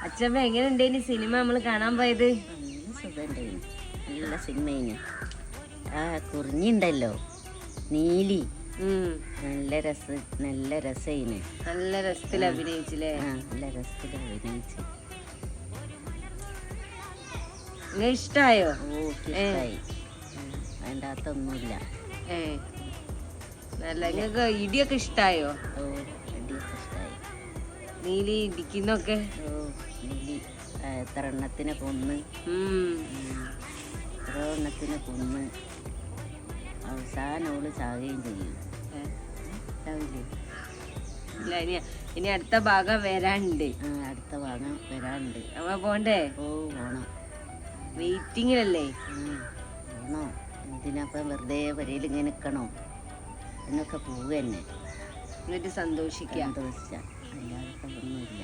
അച്ഛമ്മ എങ്ങനെ ഉണ്ടായിന് സിനിമ നമ്മള് കാണാൻ പോയത്? നല്ല സുഖമുണ്ടായിന്, നല്ല സിനിമയിന്. ആ കുറിഞ്ഞിണ്ടല്ലോ നീലി, നല്ല രസയിന്. നല്ല രസത്തിൽ അഭിനയിച്ചില്ലേ? നല്ല രസത്തിൽ അഭിനയിച്ചു. നിങ്ങൾ ഇഷ്ടായോ? ഓ ഇഷ്ടായി, വേണ്ടാത്തൊന്നുമില്ല. നല്ല നിങ്ങൾക്ക് ഇടിയൊക്കെ ഇഷ്ടായോ? ഓ ഇടിയൊക്കെ ഇഷ്ടായി. നീലി ഇടിക്കുന്നൊക്കെ? ഓ നീലി എത്ര എണ്ണത്തിനെ കൊന്ന്, എത്ര എണ്ണത്തിനെ കൊന്ന് അവസാനം ഓള് ചാകുകയും ചെയ്യും. ഇനി അടുത്ത ഭാഗം വരാനുണ്ട്. അടുത്ത ഭാഗം വരാനുണ്ട്. നമ്മ പോണ്ടേ? ഓ പോണം. വെയിറ്റിങ്ങിലല്ലേ? പോണോ? ഇതിനപ്പം വെറുതെ വരയിൽ ഇങ്ങനെ നിൽക്കണോ? എന്നൊക്കെ പോവുക തന്നെ, എന്നിട്ട് സന്തോഷിക്കാം. സന്തോഷിച്ച അല്ലാതെ ഒന്നുമില്ല.